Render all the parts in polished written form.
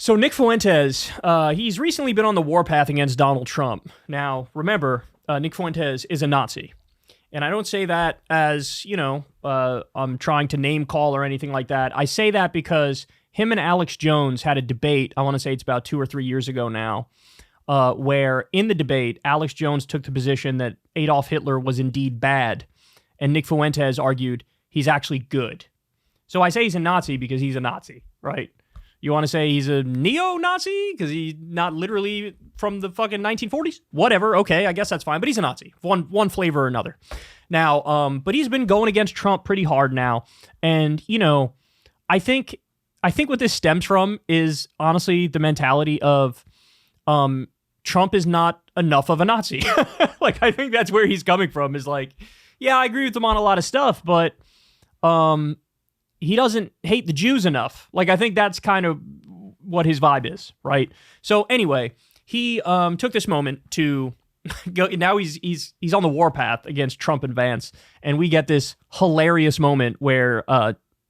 So Nick Fuentes, he's recently been on the warpath against Donald Trump. Now, remember, Nick Fuentes is a Nazi. And I don't say that as, I'm trying to name call or anything like that. I say that because him and Alex Jones had a debate, I want to say it's about 2 or 3 years ago now, where in the debate, Alex Jones took the position that Adolf Hitler was indeed bad, and Nick Fuentes argued he's actually good. So I say he's a Nazi because he's a Nazi, right? You want to say he's a neo-Nazi because he's not literally from the fucking 1940s? Whatever, okay, I guess that's fine, but he's a Nazi, one flavor or another. Now, but he's been going against Trump pretty hard now, and, I think what this stems from is, honestly, the mentality of Trump is not enough of a Nazi. Like, I think that's where he's coming from, is like, yeah, I agree with him on a lot of stuff, but he doesn't hate the Jews enough. Like, I think that's kind of what his vibe is, right? So anyway, he took this moment to go. Now he's on the warpath against Trump and Vance, and we get this hilarious moment where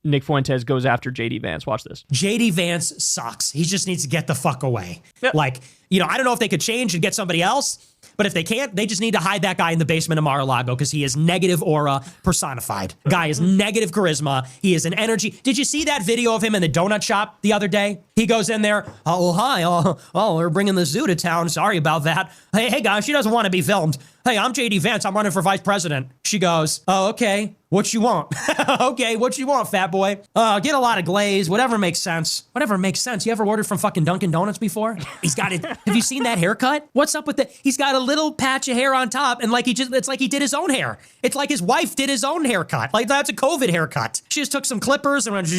Nick Fuentes goes after JD Vance. Watch this. JD Vance sucks. He just needs to get the fuck away. Yep. Like, I don't know if they could change and get somebody else, but if they can't, they just need to hide that guy in the basement of Mar-a-Lago because he is negative aura personified. Guy is negative charisma. He is an energy. Did you see that video of him in the donut shop the other day? He goes in there, oh, hi, we're bringing the zoo to town. Sorry about that. Hey, guys, she doesn't want to be filmed. Hey, I'm JD Vance. I'm running for vice president. She goes, oh, okay. What you want? Okay, what you want, fat boy? Get a lot of glaze, whatever makes sense. Whatever makes sense. You ever ordered from fucking Dunkin' Donuts before? He's got it. Have you seen that haircut? What's up with the, he's got a little patch of hair on top and it's like he did his own hair. It's like his wife did his own haircut. Like that's a COVID haircut. She just took some clippers and went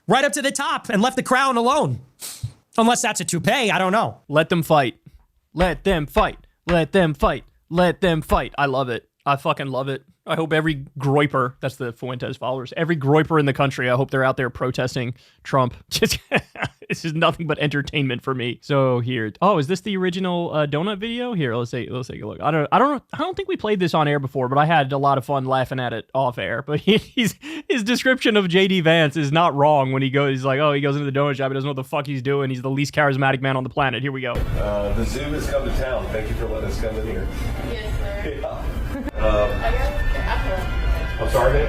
right up to the top and left the crown alone. Unless that's a toupee, I don't know. Let them fight. Let them fight. Let them fight. Let them fight. I love it. I fucking love it. I hope every groiper, that's the Fuentes followers, every groiper in the country, I hope they're out there protesting Trump. Just this is nothing but entertainment for me. So here, is this the original donut video? Here, let's take a look. I don't think we played this on air before, but I had a lot of fun laughing at it off air. But his description of JD Vance is not wrong when he goes into the donut shop, he doesn't know what the fuck he's doing. He's the least charismatic man on the planet. Here we go. The zoo has come to town. Thank you for letting us come in here. Yes, sir. Yeah. I'm sorry, man.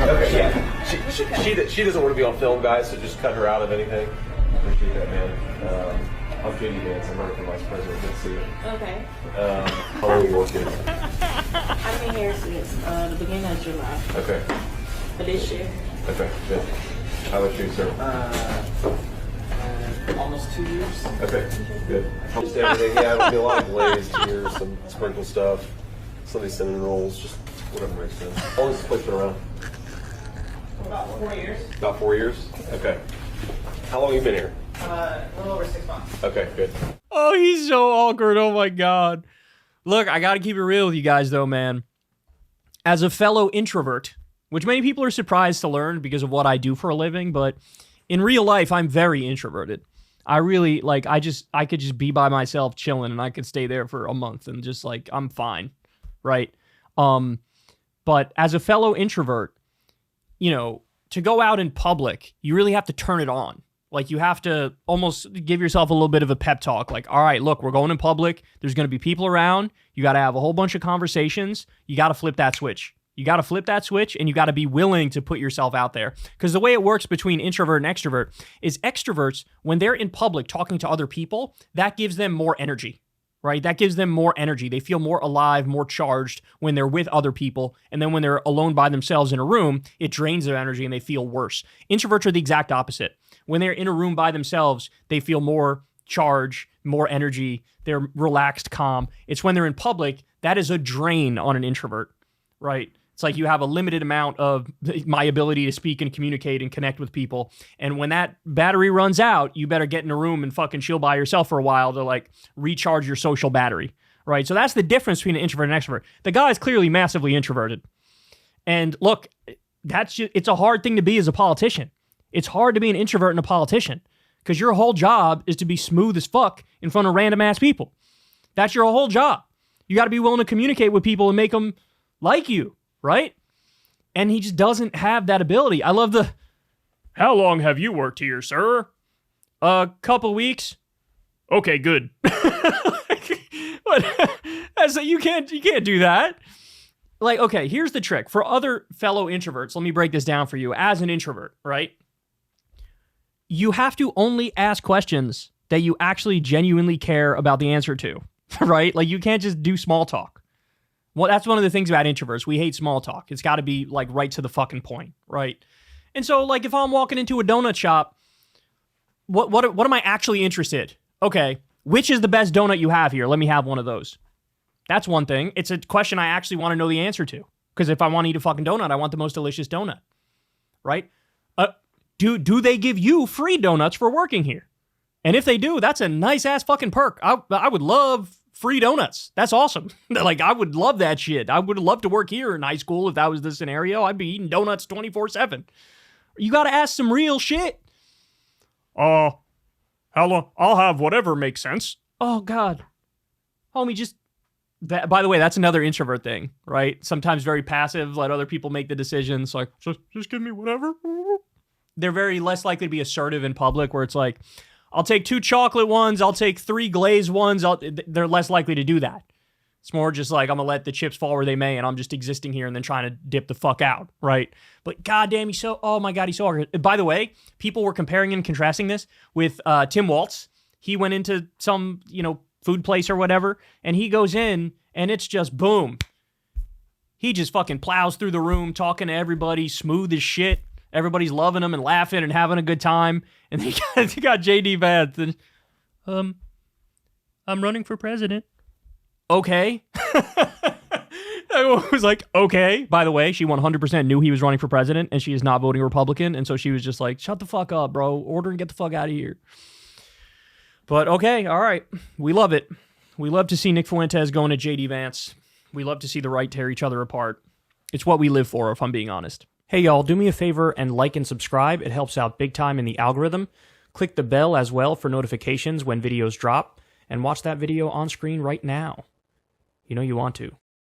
Okay, yeah. She doesn't want to be on film, guys, so just cut her out of anything. Appreciate that, man. I'm JD Vance. I'm running for vice president. Good to see you. Okay. How long are you working? I've been here since the beginning of July. Okay. For this year. Okay, good. How about you, sir? Almost 2 years. Okay, good. Just everything. Yeah, it'll be a lot of glazed here, some sprinkle stuff, some of these cinnamon rolls, just whatever makes sense. How long has this place been around? About 4 years. About 4 years? Okay. How long have you been here? A little over 6 months. Okay, good. Oh, he's so awkward. Oh my God. Look, I got to keep it real with you guys though, man. As a fellow introvert, which many people are surprised to learn because of what I do for a living, but in real life, I'm very introverted. I really, I could just be by myself chilling and I could stay there for a month and just I'm fine, right? But as a fellow introvert, to go out in public, you really have to turn it on. Like, you have to almost give yourself a little bit of a pep talk. Like, all right, look, we're going in public. There's going to be people around. You got to have a whole bunch of conversations. You got to flip that switch. You got to flip that switch, and you got to be willing to put yourself out there. Because the way it works between introvert and extrovert is extroverts, when they're in public talking to other people, that gives them more energy, right? That gives them more energy. They feel more alive, more charged when they're with other people. And then when they're alone by themselves in a room, it drains their energy and they feel worse. Introverts are the exact opposite. When they're in a room by themselves, they feel more charge, more energy. They're relaxed, calm. It's when they're in public, that is a drain on an introvert, right? It's like you have a limited amount of my ability to speak and communicate and connect with people. And when that battery runs out, you better get in a room and fucking chill by yourself for a while to recharge your social battery, right? So that's the difference between an introvert and an extrovert. The guy is clearly massively introverted. And look, it's a hard thing to be as a politician. It's hard to be an introvert and a politician because your whole job is to be smooth as fuck in front of random ass people. That's your whole job. You got to be willing to communicate with people and make them like you. Right? And he just doesn't have that ability. I love how long have you worked here, sir? A couple weeks. Okay, good. But you can't do that. Like, okay, here's the trick. For other fellow introverts, let me break this down for you. As an introvert, right? You have to only ask questions that you actually genuinely care about the answer to, right? Like, you can't just do small talk. Well, that's one of the things about introverts. We hate small talk. It's got to be, like, right to the fucking point, right? And so, like, if I'm walking into a donut shop, what am I actually interested? Okay, which is the best donut you have here? Let me have one of those. That's one thing. It's a question I actually want to know the answer to. Because if I want to eat a fucking donut, I want the most delicious donut. Right? Do they give you free donuts for working here? And if they do, that's a nice ass fucking perk. I would love free donuts. That's awesome. Like, I would love that shit. I would love to work here in high school if that was the scenario. I'd be eating donuts 24/7. You got to ask some real shit. How long? I'll have whatever makes sense. Oh, God. Homie, just... by the way, that's another introvert thing, right? Sometimes very passive, let other people make the decisions. Like, just give me whatever. They're very less likely to be assertive in public, where it's like, I'll take 2 chocolate ones, I'll take 3 glazed ones. They're less likely to do that. It's more just like, I'm going to let the chips fall where they may, and I'm just existing here and then trying to dip the fuck out, right? But goddamn, oh my God, he's so awkward. By the way, people were comparing and contrasting this with Tim Waltz. He went into some, food place or whatever, and he goes in, and it's just boom. He just fucking plows through the room, talking to everybody, smooth as shit. Everybody's loving him and laughing and having a good time. And then you got JD Vance. And, I'm running for president. Okay. I was like, okay. By the way, she 100% knew he was running for president, and she is not voting Republican. And so she was just like, shut the fuck up, bro. Order and get the fuck out of here. But okay, all right. We love it. We love to see Nick Fuentes going to JD Vance. We love to see the right tear each other apart. It's what we live for, if I'm being honest. Hey, y'all, do me a favor and like and subscribe. It helps out big time in the algorithm. Click the bell as well for notifications when videos drop. And watch that video on screen right now. You know you want to.